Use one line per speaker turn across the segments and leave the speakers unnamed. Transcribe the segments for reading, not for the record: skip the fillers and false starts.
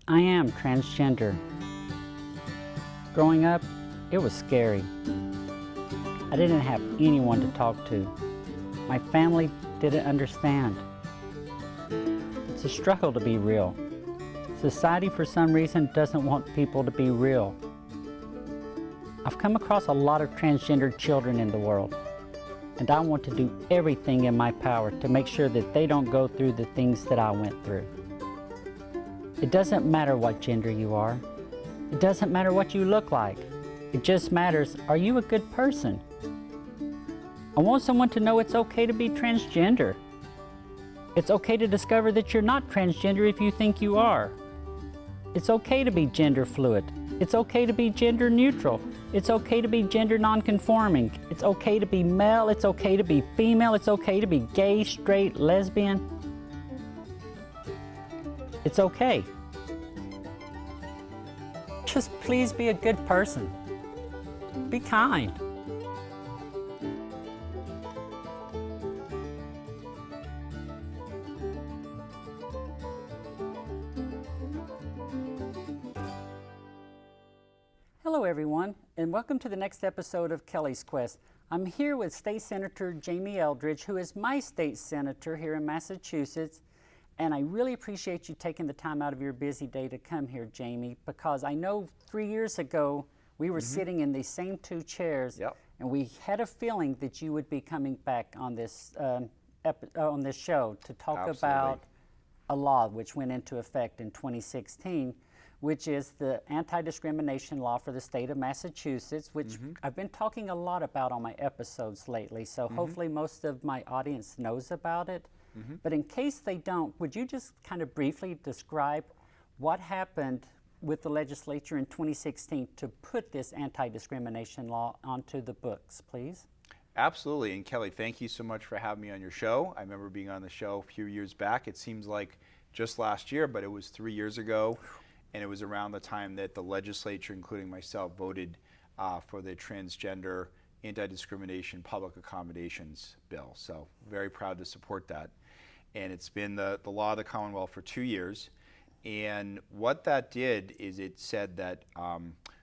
I am transgender. Growing up, it was scary. I didn't have anyone to talk to. My family didn't understand. It's a struggle to be real. Society, for some reason, doesn't want people to be real. I've come across a lot of transgender children in the world, and I want to do everything in my power to make sure that they don't go through the things that I went through. It doesn't matter what gender you are. It doesn't matter what you look like. It just matters, are you a good person? I want someone to know it's okay to be transgender. It's okay to discover that you're not transgender if you think you are. It's okay to be gender fluid. It's okay to be gender neutral. It's okay to be gender non-conforming. It's okay to be male. It's okay to be female. It's okay to be gay, straight, lesbian. It's okay. Just please be a good person. Be kind. Hello everyone, and welcome to the next episode of Kelly's Quest. I'm here with State Senator Jamie Eldridge, who is my state senator here in Massachusetts. And I really appreciate you taking the time out of your busy day to come here, Jamie, because I know 3 years ago we were sitting in these same two chairs, and we had a feeling that you would be coming back on this show to talk about a law which went into effect in 2016, which is the anti-discrimination law for the state of Massachusetts, which I've been talking a lot about on my episodes lately. So hopefully most of my audience knows about it. But in case they don't, would you just kind of briefly describe what happened with the legislature in 2016 to put this anti-discrimination law onto the books, please?
Absolutely, and Kelly, thank you so much for having me on your show. I remember being on the show a few years back. It seems like just last year, but it was 3 years ago, and it was around the time that the legislature, including myself, voted for the transgender anti-discrimination public accommodations bill. So very proud to support that. And it's been the law of the Commonwealth for 2 years. And what that did is it said that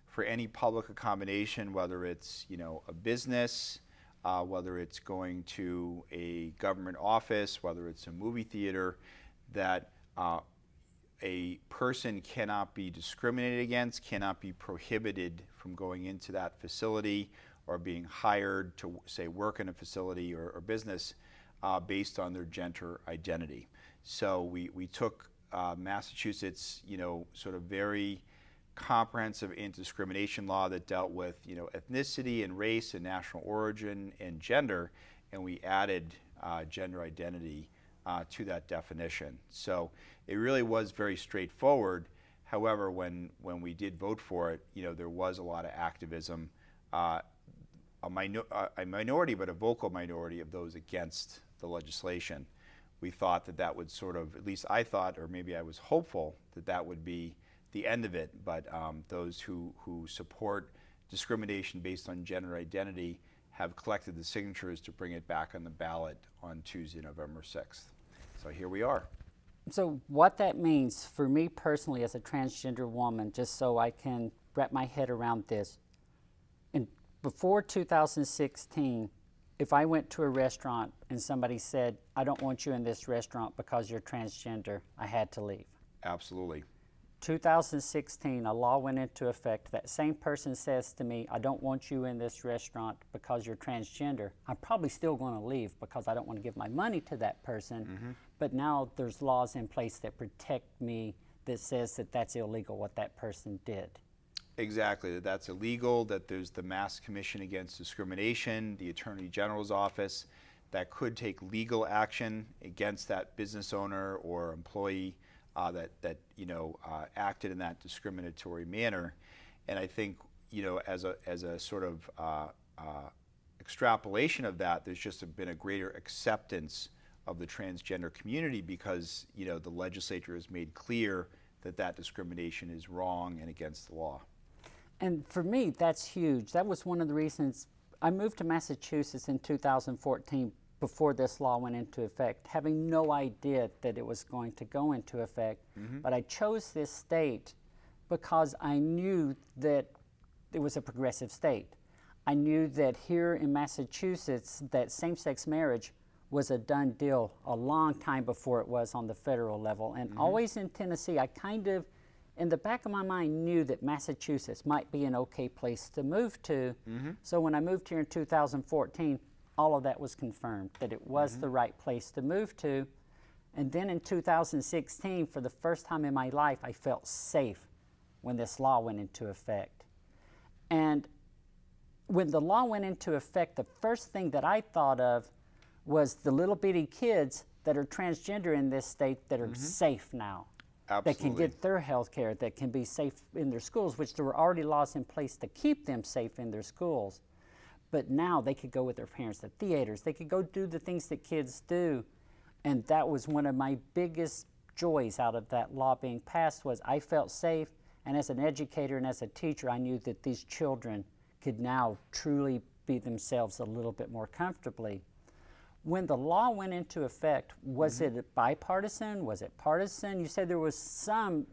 for any public accommodation, whether it's a business, whether it's going to a government office, whether it's a movie theater, that a person cannot be discriminated against, cannot be prohibited from going into that facility or being hired to, say, work in a facility or business based on their gender identity. So we took Massachusetts, sort of very comprehensive anti-discrimination law that dealt with, ethnicity and race and national origin and gender, and we added gender identity to that definition. So it really was very straightforward. However, when we did vote for it, there was a lot of activism, a minority, but a vocal minority of those against the legislation. We thought that would sort of, at least I thought, or maybe I was hopeful, that would be the end of it. But those who support discrimination based on gender identity have collected the signatures to bring it back on the ballot on Tuesday, November 6th. So here we are.
So what that means for me personally as a transgender woman, just so I can wrap my head around this, before 2016, if I went to a restaurant and somebody said, I don't want you in this restaurant because you're transgender, I had to leave.
Absolutely.
2016, a law went into effect. That same person says to me, I don't want you in this restaurant because you're transgender. I'm probably still going to leave because I don't want to give my money to that person. But now there's laws in place that protect me that says that that's illegal what that person did.
Exactly, that's illegal, that there's the Mass Commission Against Discrimination, the Attorney General's office, that could take legal action against that business owner or employee that acted in that discriminatory manner. And I think, as a sort of extrapolation of that, there's just been a greater acceptance of the transgender community because, the legislature has made clear that discrimination is wrong and against the law.
And for me, that's huge. That was one of the reasons I moved to Massachusetts in 2014 before this law went into effect, having no idea that it was going to go into effect. But I chose this state because I knew that it was a progressive state. I knew that here in Massachusetts, that same-sex marriage was a done deal a long time before it was on the federal level. And always in Tennessee, I kind of, in the back of my mind, knew that Massachusetts might be an okay place to move to. So when I moved here in 2014, all of that was confirmed, that it was the right place to move to. And then in 2016, for the first time in my life, I felt safe when this law went into effect. And when the law went into effect, the first thing that I thought of was the little bitty kids that are transgender in this state that are safe now.
Absolutely.
That can get their health care, that can be safe in their schools, which there were already laws in place to keep them safe in their schools. But now they could go with their parents to theaters. They could go do the things that kids do. And that was one of my biggest joys out of that law being passed, was I felt safe. And as an educator and as a teacher, I knew that these children could now truly be themselves a little bit more comfortably. When the law went into effect, was it bipartisan? Was it partisan? You said there was some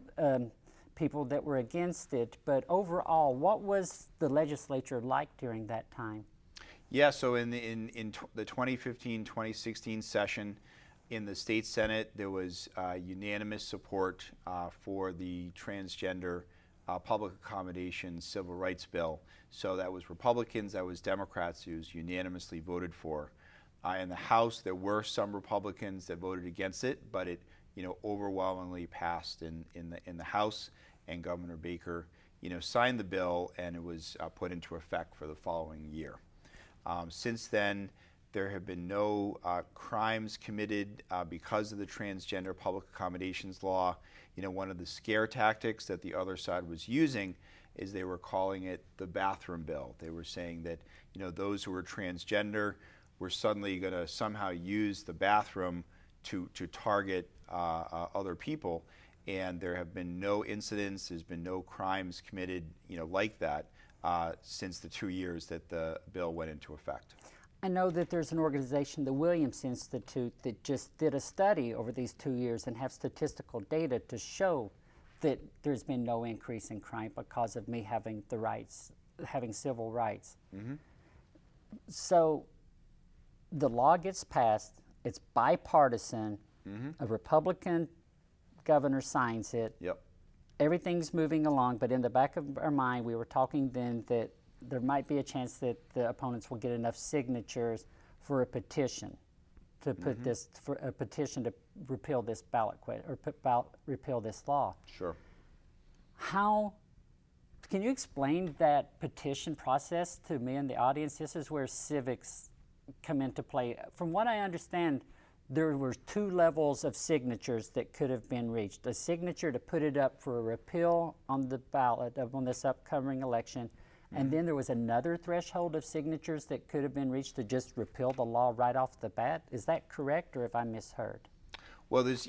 people that were against it, but overall, what was the legislature like during that time?
Yeah, so in the 2015-2016 session in the state Senate, there was unanimous support for the transgender public accommodation civil rights bill. So that was Republicans, that was Democrats, it was unanimously voted for. In the House, there were some Republicans that voted against it, but it overwhelmingly passed in the House, and Governor Baker signed the bill, and it was put into effect for the following year. Since then, there have been no crimes committed because of the transgender public accommodations law. One of the scare tactics that the other side was using is they were calling it the bathroom bill. They were saying that those who were transgender were suddenly going to somehow use the bathroom to target other people, and there have been no incidents, there's been no crimes committed like that since the 2 years that the bill went into effect.
I know that there's an organization, the Williams Institute, that just did a study over these 2 years and have statistical data to show that there's been no increase in crime because of me having the rights, having civil rights. So the law gets passed, it's bipartisan, a Republican governor signs it. Everything's moving along, but in the back of our mind, we were talking then that there might be a chance that the opponents will get enough signatures for a petition to put this, for a petition to repeal this ballot question, or repeal this law.
Sure.
How, can you explain that petition process to me and the audience? This is where civics come into play. From what I understand, there were 2 levels of signatures that could have been reached. A signature to put it up for a repeal on the ballot on this upcoming election, and then there was another threshold of signatures that could have been reached to just repeal the law right off the bat. Is that correct, or have I misheard?
Well, there's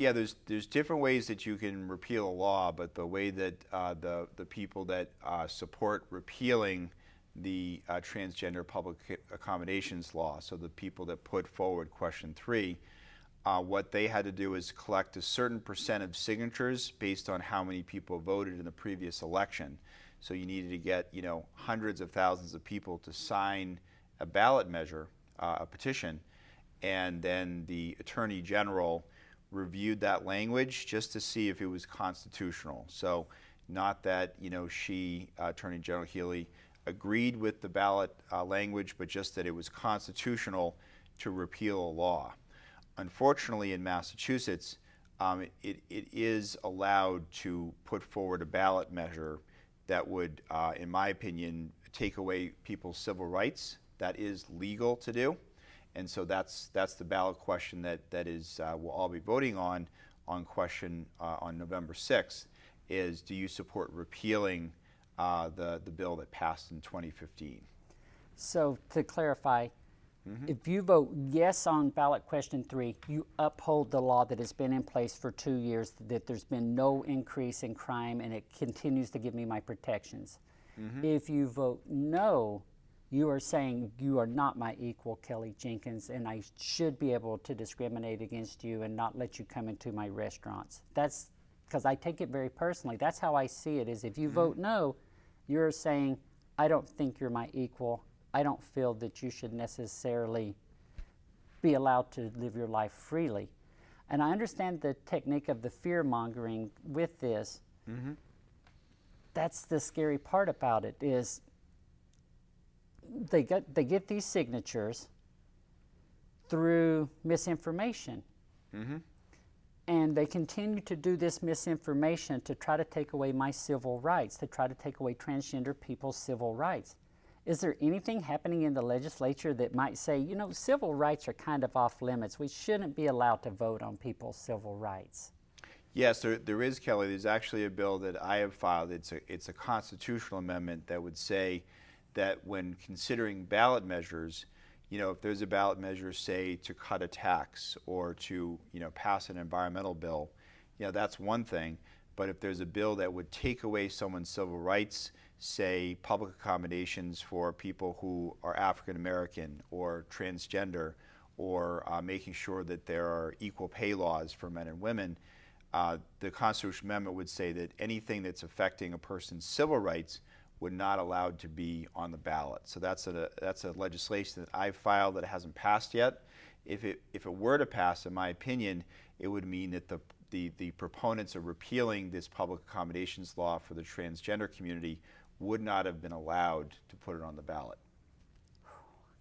different ways that you can repeal a law, but the way that the people that support repealing the transgender public accommodations law, so the people that put forward question 3, what they had to do is collect a certain percent of signatures based on how many people voted in the previous election. So you needed to get hundreds of thousands of people to sign a ballot measure, a petition, and then the Attorney General reviewed that language just to see if it was constitutional. So not that Attorney General Healy agreed with the ballot language, but just that it was constitutional to repeal a law. Unfortunately, in Massachusetts, it is allowed to put forward a ballot measure that would, in my opinion, take away people's civil rights. That is legal to do, and so that's the ballot question that we'll all be voting on question on November 6th. Is, do you support repealing the bill that passed in 2015? So
to clarify, if you vote yes on ballot question 3, you uphold the law that has been in place for 2 years, that there's been no increase in crime and it continues to give me my protections. If you vote no, you are saying you are not my equal, Kelly Jenkins, and I should be able to discriminate against you and not let you come into my restaurants. That's because I take it very personally. That's how I see it, is if you vote no, you're saying, I don't think you're my equal. I don't feel that you should necessarily be allowed to live your life freely. And I understand the technique of the fear-mongering with this. That's the scary part about it, is they get these signatures through misinformation. And they continue to do this misinformation to try to take away my civil rights, to try to take away transgender people's civil rights. Is there anything happening in the legislature that might say, you know, civil rights are kind of off limits. We shouldn't be allowed to vote on people's civil rights?
Yes, there is, Kelly. There's actually a bill that I have filed. It's a constitutional amendment that would say that when considering ballot measures, you know, if there's a ballot measure, say, to cut a tax or to, you know, pass an environmental bill, you know, that's one thing. But if there's a bill that would take away someone's civil rights, say public accommodations for people who are African American or transgender, or making sure that there are equal pay laws for men and women, the constitutional amendment would say that anything that's affecting a person's civil rights would not allowed to be on the ballot. So that's a legislation that I've filed that hasn't passed yet. If it were to pass, in my opinion, it would mean that the proponents of repealing this public accommodations law for the transgender community would not have been allowed to put it on the ballot.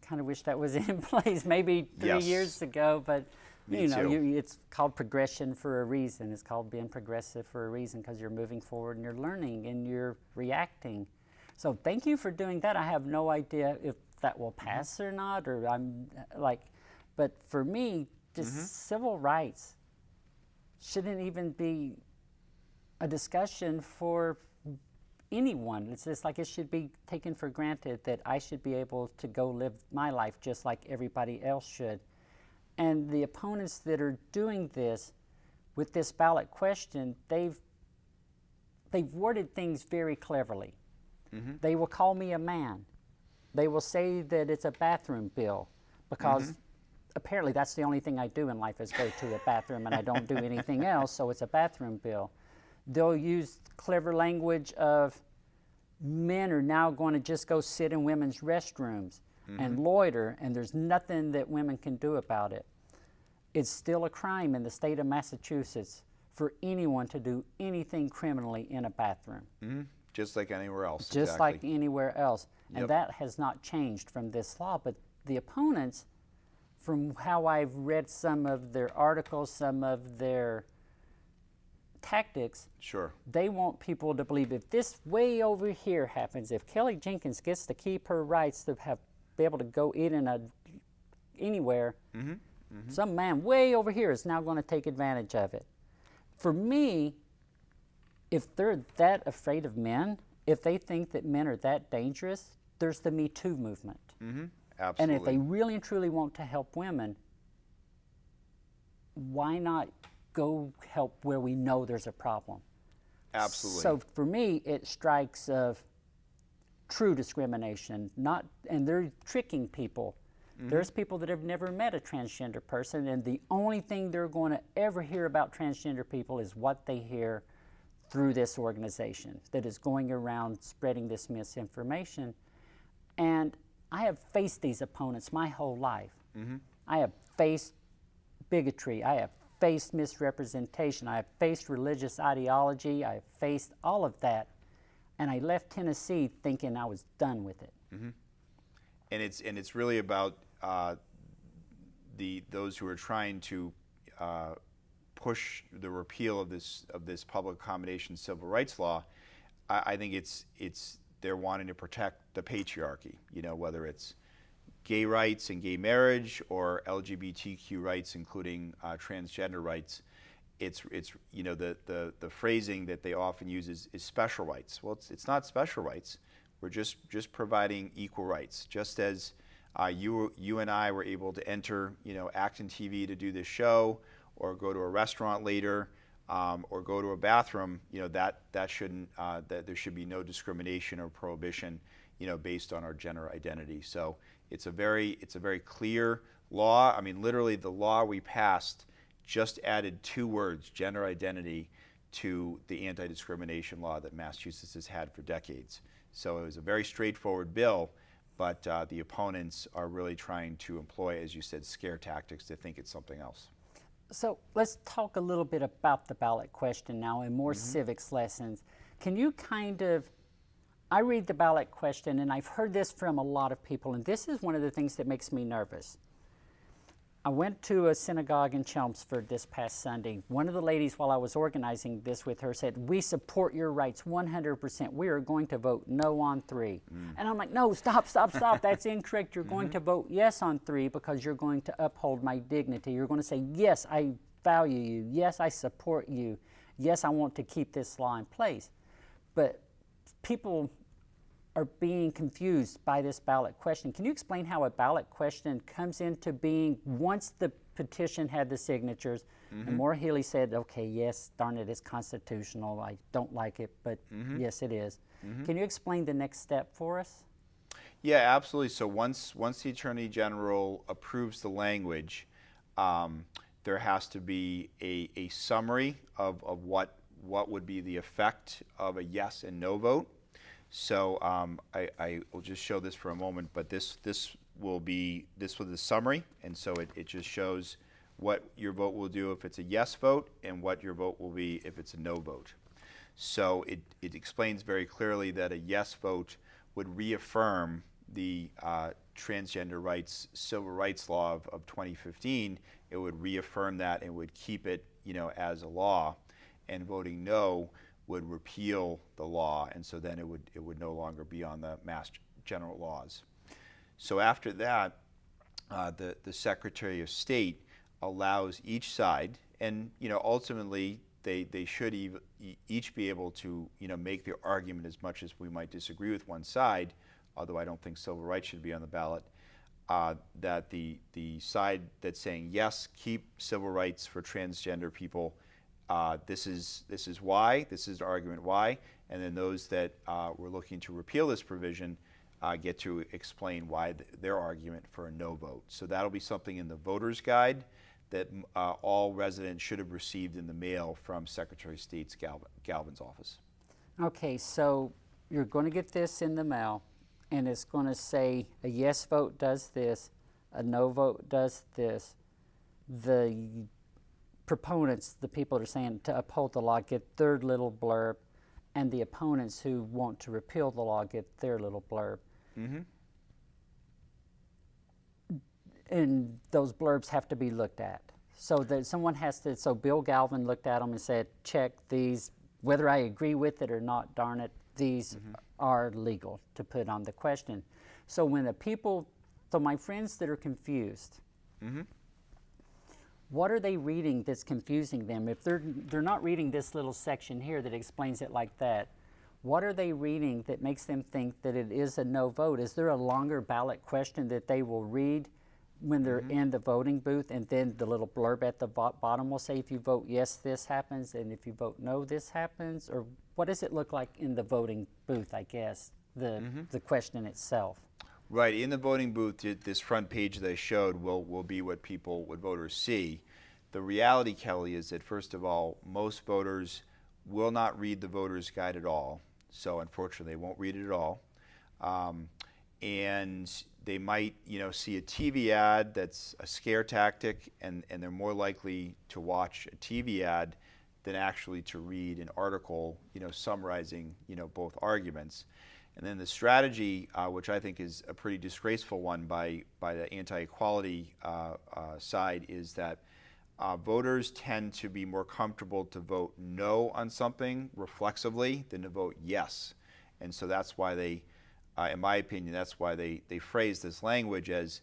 Kind of wish that was in place maybe 3 years ago, but you know, it's called progression for a reason. It's called being progressive for a reason, because you're moving forward and you're learning and you're reacting. So thank you for doing that. I have no idea if that will pass or not, or I'm like, but for me, just civil rights shouldn't even be a discussion for anyone. It's just like it should be taken for granted that I should be able to go live my life just like everybody else should. And the opponents that are doing this with this ballot question, they've worded things very cleverly. They will call me a man. They will say that it's a bathroom bill, because apparently that's the only thing I do in life is go to a bathroom, and I don't do anything else, so it's a bathroom bill. They'll use clever language of men are now going to just go sit in women's restrooms and loiter, and there's nothing that women can do about it. It's still a crime in the state of Massachusetts for anyone to do anything criminally in a bathroom.
Just like anywhere else.
Just like anywhere else. And that has not changed from this law. But the opponents, from how I've read some of their articles, some of their tactics, they want people to believe if this way over here happens, if Kelly Jenkins gets to keep her rights to be able to go eat in anywhere, some man way over here is now going to take advantage of it. For me, if they're that afraid of men, if they think that men are that dangerous, there's the Me Too movement.
Absolutely.
And if they really and truly want to help women, why not go help where we know there's a problem?
Absolutely.
So for me, it strikes of true discrimination, and they're tricking people. There's people that have never met a transgender person, and the only thing they're going to ever hear about transgender people is what they hear through this organization that is going around spreading this misinformation. And I have faced these opponents my whole life. I have faced bigotry. I have faced misrepresentation. I have faced religious ideology. I have faced all of that. And I left Tennessee thinking I was done with it.
And it's really about those who are trying to push the repeal of this public accommodation civil rights law. I think they're wanting to protect the patriarchy. You know, whether it's gay rights and gay marriage, or LGBTQ rights, including transgender rights. It's you know, the phrasing that they often use is special rights. Well, it's not special rights. We're just providing equal rights. Just as you and I were able to enter, you know, ActonTV to do this show, or go to a restaurant later, or go to a bathroom, you know, that shouldn't that there should be no discrimination or prohibition based on our gender identity. So it's a very clear law. I mean, literally the law we passed just added 2 words, gender identity, to the anti-discrimination law that Massachusetts has had for decades. So it was a very straightforward bill, but the opponents are really trying to employ, as you said, scare tactics to think it's something else.
So let's talk a little bit about the ballot question now and more civics lessons. Can you I read the ballot question and I've heard this from a lot of people, and this is one of the things that makes me nervous. I went to a synagogue in Chelmsford this past Sunday. One of the ladies, while I was organizing this with her, said, "We support your rights 100%. We are going to vote no on 3. And I'm like, no, stop. That's incorrect. You're going to vote yes on 3 because you're going to uphold my dignity. You're going to say, yes, I value you. Yes, I support you. Yes, I want to keep this law in place. But people are being confused by this ballot question. Can you explain how a ballot question comes into being once the petition had the signatures? And Maura Healey said, okay, yes, darn it, it's constitutional. I don't like it, but yes, it is. Can you explain the next step for us?
Yeah, absolutely. So once the Attorney General approves the language, there has to be a summary of what would be the effect of a yes and no vote. So I will just show this for a moment, but this was the summary, and so it just shows what your vote will do if it's a yes vote and what your vote will be if it's a no vote. So it explains very clearly that a yes vote would reaffirm the transgender rights, civil rights law of 2015. It would reaffirm that and would keep it, as a law, and voting no would repeal the law, and so then it would no longer be on the Mass General laws. So after that, the Secretary of State allows each side, and ultimately they should each be able to make their argument, as much as we might disagree with one side, although I don't think civil rights should be on the ballot, that the side that's saying yes, keep civil rights for transgender people, this is why, this is the argument why, and then those that were looking to repeal this provision get to explain why their argument for a no vote. So that'll be something in the voter's guide that all residents should have received in the mail from Secretary of State's Galvin's office. Okay,
so you're going to get this in the mail, and it's going to say a yes vote does this, a no vote does this. The proponents, the people that are saying to uphold the law, get their little blurb, and the opponents who want to repeal the law get their little blurb. And those blurbs have to be looked at. So that someone has to, so Bill Galvin looked at them and said, check these, whether I agree with it or not, darn it, these are legal to put on the question. So when the people, so my friends that are confused, what are they reading that's confusing them? If they're not reading this little section here that explains it like that, what are they reading that makes them think that it is a no vote? Is there a longer ballot question that they will read when they're in the voting booth, and then the little blurb at the bottom will say, if you vote yes, this happens, and if you vote no, this happens? Or what does it look like in the voting booth, I guess, the question itself?
Right, in the voting booth, this front page that I showed will be what voters see. The reality, Kelly, is that first of all, most voters will not read the voter's guide at all. So unfortunately, they won't read it at all. And they might, see a TV ad that's a scare tactic, and they're more likely to watch a TV ad than actually to read an article, summarizing, both arguments. And then the strategy, which I think is a pretty disgraceful one by the anti-equality side, is that voters tend to be more comfortable to vote no on something reflexively than to vote yes. And so that's why they, in my opinion, that's why they phrase this language as,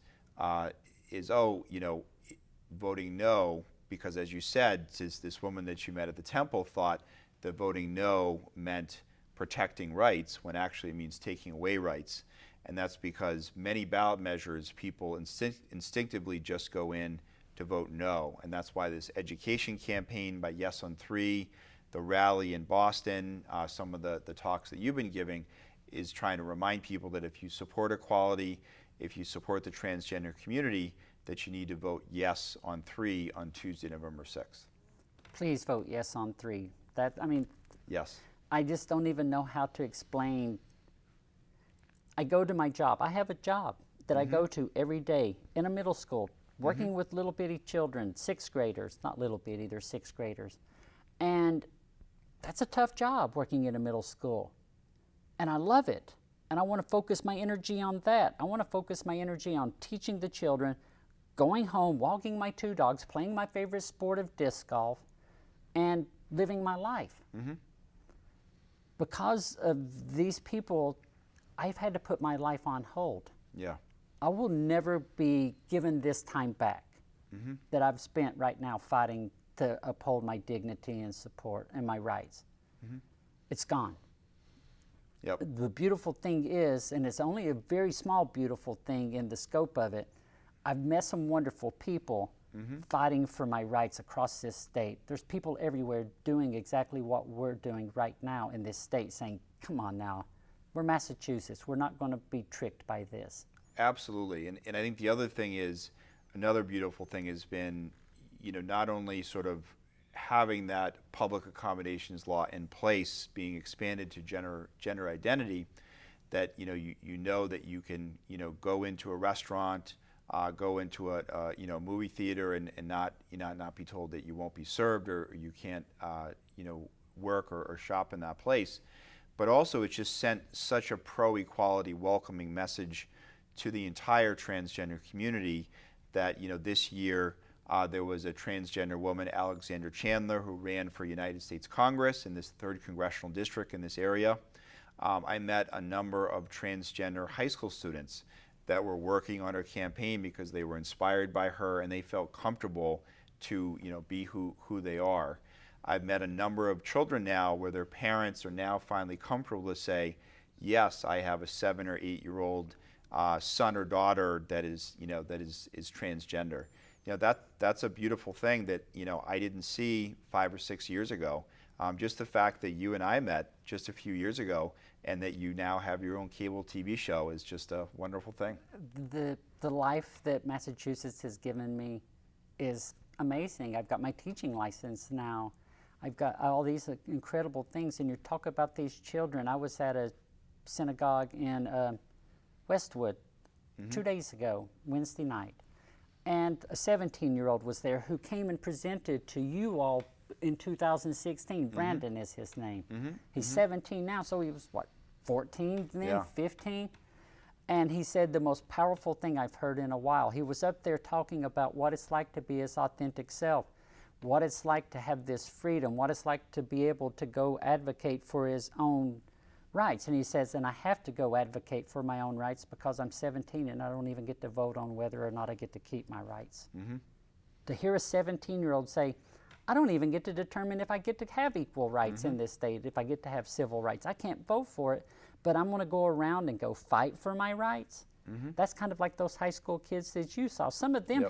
voting no, because as you said, this woman that you met at the temple thought that voting no meant protecting rights, when actually it means taking away rights. And that's because many ballot measures, people instinctively just go in to vote no. And that's why this education campaign by Yes on 3, the rally in Boston, some of the talks that you've been giving, is trying to remind people that if you support equality, if you support the transgender community, that you need to vote yes on 3 on Tuesday, November 6th.
Please vote yes on 3. I mean,
Yes.
I just don't even know how to explain. I go to my job. I have a job that I go to every day in a middle school, working with little bitty children, 6th graders, not little bitty, they're 6th graders. And that's a tough job, working in a middle school. And I love it. And I want to focus my energy on that. I want to focus my energy on teaching the children, going home, walking my 2 dogs, playing my favorite sport of disc golf, and living my life. Because of these people, I've had to put my life on hold.
Yeah.
I will never be given this time back that I've spent right now fighting to uphold my dignity and support and my rights. It's gone.
Yep.
The beautiful thing is, and it's only a very small beautiful thing in the scope of it, I've met some wonderful people fighting for my rights across this state. There's people everywhere doing exactly what we're doing right now in this state, saying, come on now, we're Massachusetts, we're not going to be tricked by this.
Absolutely. And I think the other thing is, another beautiful thing has been, not only sort of having that public accommodations law in place, being expanded to gender identity, that you know that you can go into a restaurant, go into a movie theater and not be told that you won't be served or you can't work or shop in that place. But also it's just sent such a pro-equality welcoming message to the entire transgender community that this year there was a transgender woman, Alexandra Chandler, who ran for United States Congress in this 3rd congressional district in this area. I met a number of transgender high school students that were working on her campaign because they were inspired by her and they felt comfortable to be who they are. I've met a number of children now where their parents are now finally comfortable to say, yes, I have a 7 or 8 year old son or daughter that is transgender. That's a beautiful thing that I didn't see 5 or 6 years ago. Just the fact that you and I met just a few years ago and that you now have your own cable TV show is just a wonderful thing.
The life that Massachusetts has given me is amazing. I've got my teaching license now. I've got all these incredible things, and you talk about these children. I was at a synagogue in Westwood 2 days ago, Wednesday night, and a 17-year-old was there who came and presented to you all in 2016. Brandon is his name. He's 17 now, so he was, what, 14 then,
Yeah.
15? And he said the most powerful thing I've heard in a while. He was up there talking about what it's like to be his authentic self, what it's like to have this freedom, what it's like to be able to go advocate for his own rights. And he says, and I have to go advocate for my own rights because I'm 17 and I don't even get to vote on whether or not I get to keep my rights. To hear a 17-year-old say, I don't even get to determine if I get to have equal rights in this state, if I get to have civil rights. I can't vote for it, but I'm going to go around and go fight for my rights. That's kind of like those high school kids that you saw. Some of them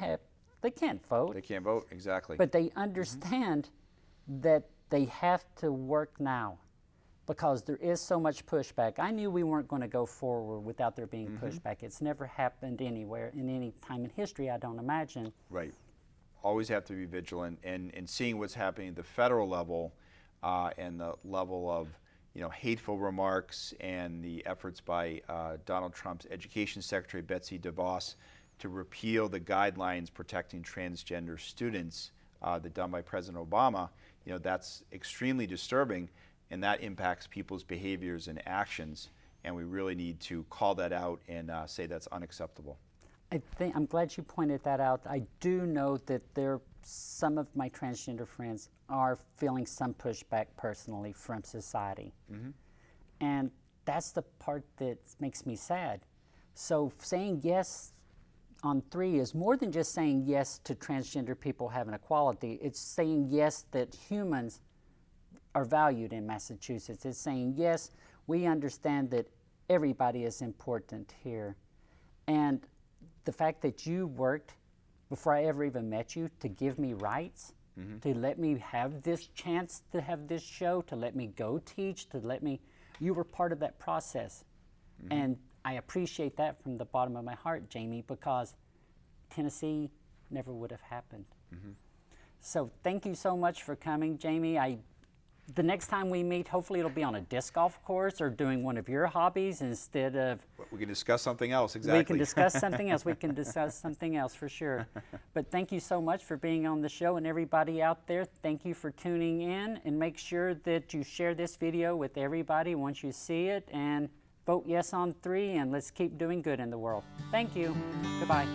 they can't vote.
They can't vote, exactly.
But they understand that they have to work now because there is so much pushback. I knew we weren't going to go forward without there being pushback. It's never happened anywhere in any time in history, I don't imagine.
Right. Always have to be vigilant, and seeing what's happening at the federal level and the level of hateful remarks and the efforts by Donald Trump's Education Secretary Betsy DeVos to repeal the guidelines protecting transgender students that done by President Obama. That's extremely disturbing, and that impacts people's behaviors and actions, and we really need to call that out and say that's unacceptable.
I'm glad you pointed that out. I do know that some of my transgender friends are feeling some pushback personally from society. And that's the part that makes me sad. So saying yes on 3 is more than just saying yes to transgender people having equality. It's saying yes that humans are valued in Massachusetts. It's saying yes, we understand that everybody is important here. And the fact that you worked before I ever even met you to give me rights, to let me have this chance to have this show, to let me go teach, you were part of that process. And I appreciate that from the bottom of my heart, Jamie, because Tennessee never would have happened. So thank you so much for coming, Jamie. The next time we meet, hopefully it'll be on a disc golf course or doing one of your hobbies instead of...
We can discuss something else, exactly.
We can discuss something else. We can discuss something else for sure. But thank you so much for being on the show, and everybody out there, thank you for tuning in, and make sure that you share this video with everybody once you see it, and vote yes on 3, and let's keep doing good in the world. Thank you. Goodbye.